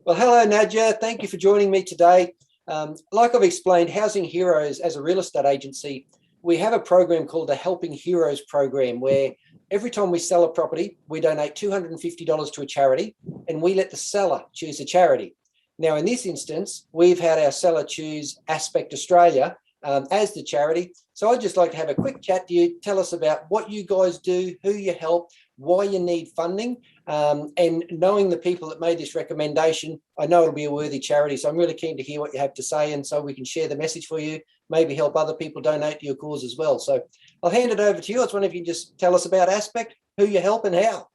Well, hello, Nadja. Thank you for joining me today. Like I've explained, Housing Heroes as a real estate agency, we have a program called the Helping Heroes program, where every time we sell a property, we donate $250 to a charity, and we let the seller choose a charity. Now, in this instance, we've had our seller choose Aspect Australia as the charity. So I'd just like to have a quick chat to you, tell us about what you guys do, who you help, why you need funding, and knowing the people that made this recommendation, I know it'll be a worthy charity. So I'm really keen to hear what you have to say, and so we can share the message for you, maybe help other people donate to your cause as well. So I'll hand it over to you. I was wondering if you can just tell us about Aspect, who you help and how.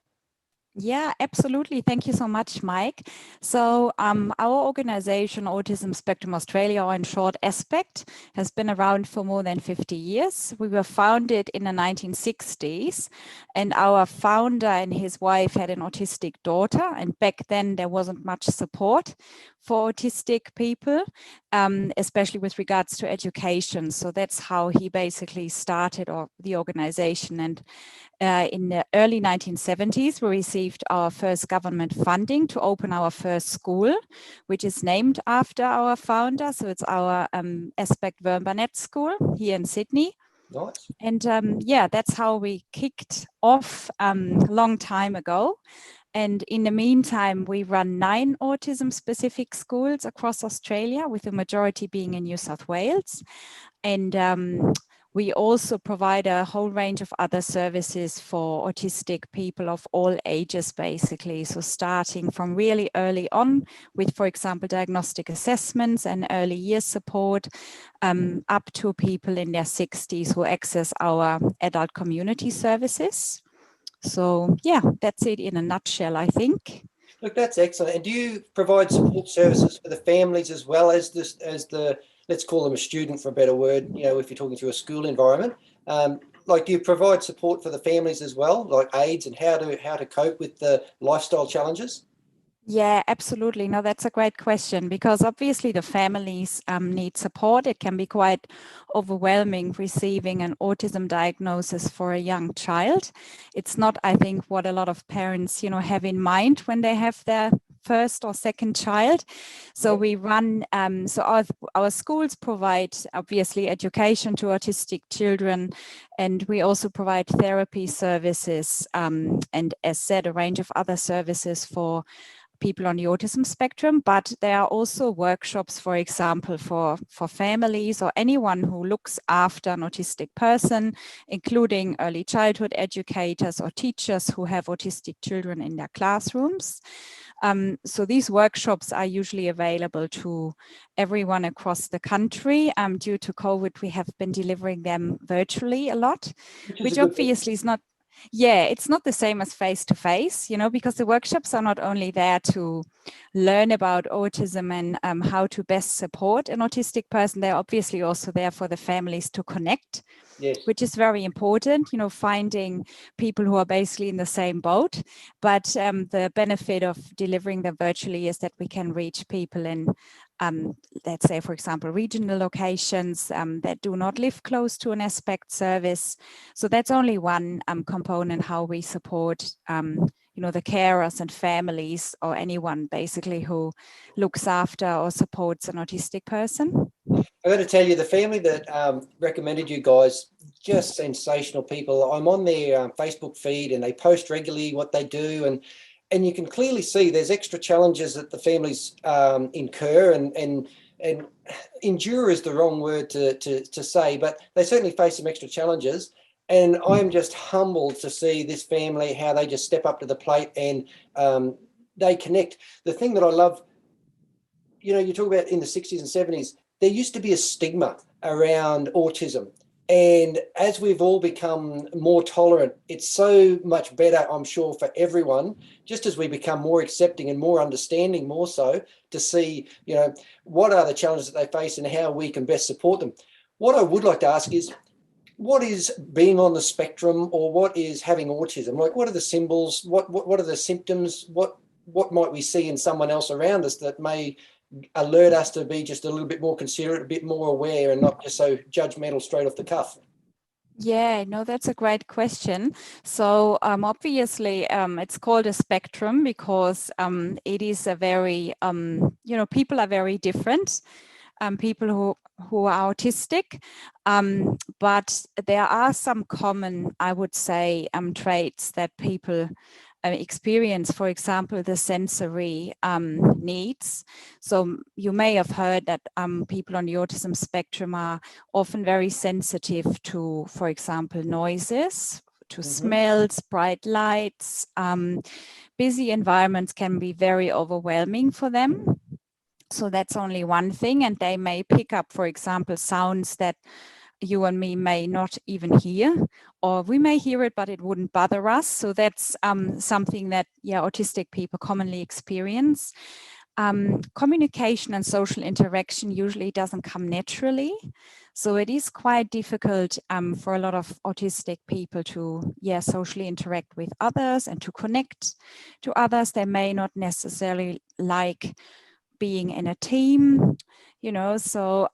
Yeah, absolutely. Thank you so much, Mike. So our organization, Autism Spectrum Australia, or in short, Aspect, has been around for more than 50 years. We were founded in the 1960s, and our founder and his wife had an autistic daughter. And back then, there wasn't much support for autistic people, especially with regards to education. So that's how he basically started the organization. And in the early 1970s, we received our first government funding to open our first school, which is named after our founder. So it's our Aspect Burnett School here in Sydney. Nice. And yeah, that's how we kicked off a long time ago. And in the meantime, we run 9 autism-specific schools across Australia, with the majority being in New South Wales. And we also provide a whole range of other services for autistic people of all ages, basically. So starting from really early on with, for example, diagnostic assessments and early years support, up to people in their 60s who access our adult community services. So yeah, that's it in a nutshell, I think. Look, that's excellent. And do you provide support services for the families as well as the let's call them a student, for a better word, you know, if you're talking to a school environment? Like, do you provide support for the families as well, like aids and how to cope with the lifestyle challenges? Yeah, absolutely. No, that's a great question, because obviously the families need support. It can be quite overwhelming receiving an autism diagnosis for a young child. It's not, I think, what a lot of parents, have in mind when they have their first or second child. So we run, so our schools provide obviously education to autistic children, and we also provide therapy services, and as said, a range of other services for people on the autism spectrum. But there are also workshops, for example, for families or anyone who looks after an autistic person, including early childhood educators or teachers who have autistic children in their classrooms. So these workshops are usually available to everyone across the country. Due to COVID, we have been delivering them virtually a lot, which obviously is not. Yeah, it's not the same as face-to-face, because the workshops are not only there to learn about autism and how to best support an autistic person, they're obviously also there for the families to connect, yes, which is very important, finding people who are basically in the same boat. But the benefit of delivering them virtually is that we can reach people in let's say, for example, regional locations that do not live close to an Aspect service. So that's only one component, how we support, the carers and families, or anyone basically who looks after or supports an autistic person. I got to tell you, the family that recommended you guys, just sensational people. I'm on their Facebook feed, and they post regularly what they do, and you can clearly see there's extra challenges that the families incur, and endure is the wrong word to say, but they certainly face some extra challenges. And I'm just humbled to see this family, how they just step up to the plate and they connect. The thing that I love, you talk about in the 60s and 70s, there used to be a stigma around autism. And as we've all become more tolerant, it's so much better, I'm sure, for everyone, just as we become more accepting and more understanding, more so, to see, what are the challenges that they face and how we can best support them. What I would like to ask is, what is being on the spectrum, or what is having autism? Like, what are the symbols? What are the symptoms? What might we see in someone else around us that may alert us to be just a little bit more considerate, a bit more aware, and not just so judgmental straight off the cuff? Yeah, no, that's a great question. So obviously, it's called a spectrum because it is a very, people are very different. People who are autistic, but there are some common, I would say, traits that people experience. For example, the sensory needs. So you may have heard that people on the autism spectrum are often very sensitive to, for example, noises, to smells, bright lights. Busy environments can be very overwhelming for them. So that's only one thing, and they may pick up, for example, sounds that you and me may not even hear, or we may hear it, but it wouldn't bother us. So that's something that, autistic people commonly experience. Communication and social interaction usually doesn't come naturally. So it is quite difficult for a lot of autistic people to, socially interact with others and to connect to others. They may not necessarily like being in a team, so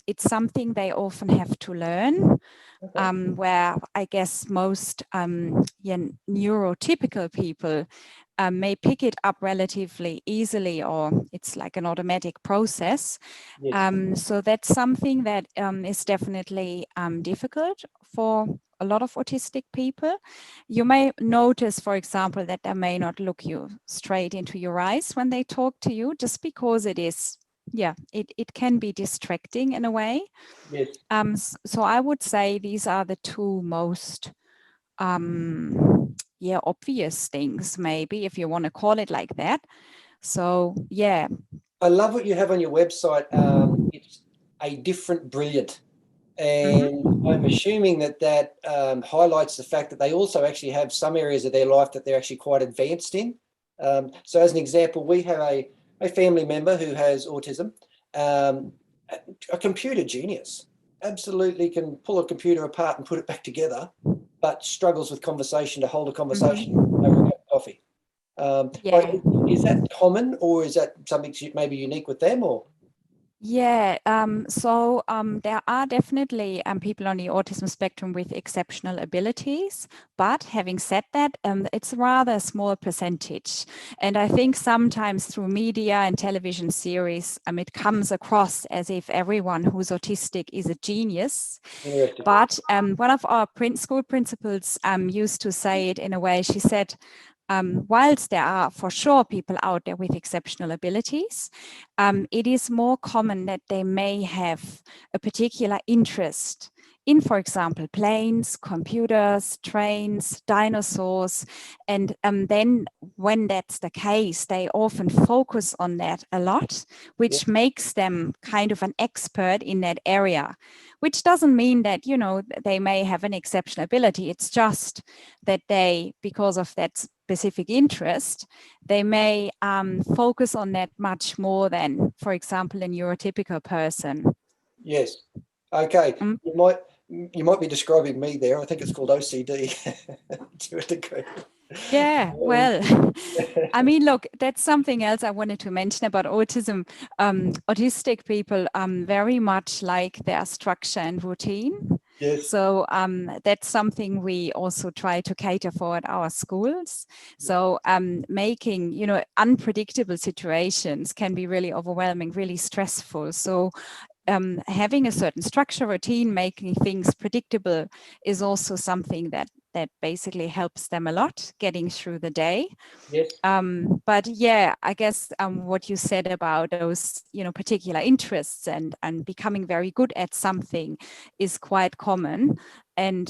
it's something they often have to learn, where I guess most neurotypical people may pick it up relatively easily, or it's like an automatic process. Yes. So that's something that is definitely difficult for a lot of autistic people. You may notice, for example, that they may not look you straight into your eyes when they talk to you, just because it is, it can be distracting in a way. Yes. So I would say these are the two most obvious things, maybe, if you want to call it like that. So yeah. I love what you have on your website. It's a different brilliant. And I'm assuming that highlights the fact that they also actually have some areas of their life that they're actually quite advanced in. So as an example, we have a family member who has autism, a computer genius, absolutely can pull a computer apart and put it back together, but struggles with conversation, to hold a conversation over a cup of coffee. Is that common, or is that something maybe unique with them, or? Yeah, so there are definitely people on the autism spectrum with exceptional abilities, but having said that, it's rather a small percentage. And I think sometimes through media and television series, it comes across as if everyone who's autistic is a genius. But one of our school principals used to say it in a way. She said, whilst there are for sure people out there with exceptional abilities, it is more common that they may have a particular interest in, for example, planes, computers, trains, dinosaurs. And then when that's the case, they often focus on that a lot, which makes them kind of an expert in that area, which doesn't mean that, they may have an exceptional ability. It's just that they, because of that specific interest, they may focus on that much more than, for example, a neurotypical person. Yes. Okay. You might be describing me there. I think it's called OCD to a degree. Yeah, well, I mean, look, that's something else I wanted to mention about autism. Autistic people very much like their structure and routine. Yes. So that's something we also try to cater for at our schools. So making, unpredictable situations can be really overwhelming, really stressful. So having a certain structure, routine, making things predictable is also something that basically helps them a lot getting through the day. Yes. But yeah, I guess what you said about those, particular interests and becoming very good at something is quite common. And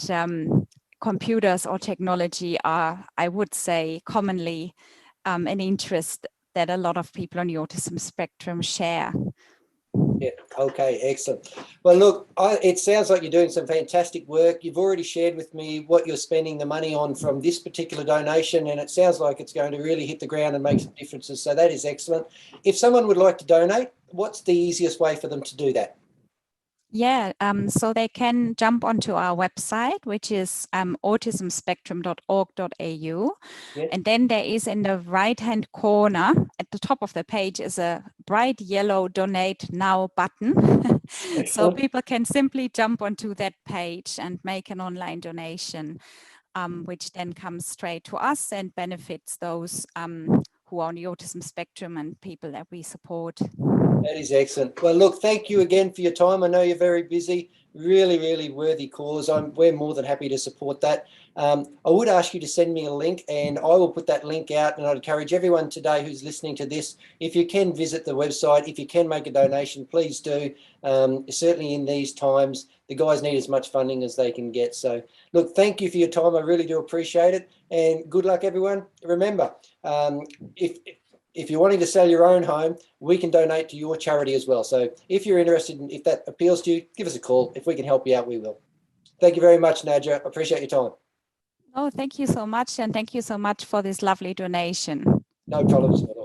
computers or technology are, I would say, commonly an interest that a lot of people on the autism spectrum share. Yeah. Okay. Excellent. Well, look, it sounds like you're doing some fantastic work. You've already shared with me what you're spending the money on from this particular donation, and it sounds like it's going to really hit the ground and make some differences. So that is excellent. If someone would like to donate, what's the easiest way for them to do that? Yeah, so they can jump onto our website, which is autismspectrum.org.au. Yeah. And then there is in the right-hand corner at the top of the page is a bright yellow Donate Now button. So Excellent. people can simply jump onto that page and make an online donation, which then comes straight to us and benefits those who are on the autism spectrum and people that we support. That is excellent. Well, look, thank you again for your time. I know you're very busy. Really, really worthy cause. We're more than happy to support that. I would ask you to send me a link, and I will put that link out. And I'd encourage everyone today who's listening to this, if you can visit the website, if you can make a donation, please do. Certainly in these times, the guys need as much funding as they can get. So, look, thank you for your time. I really do appreciate it. And good luck, everyone. Remember, if you're wanting to sell your own home, we can donate to your charity as well. So if you're interested, if that appeals to you, give us a call. If we can help you out, we will. Thank you very much, Nadja. I appreciate your time. Oh, thank you so much. And thank you so much for this lovely donation. No problems at all.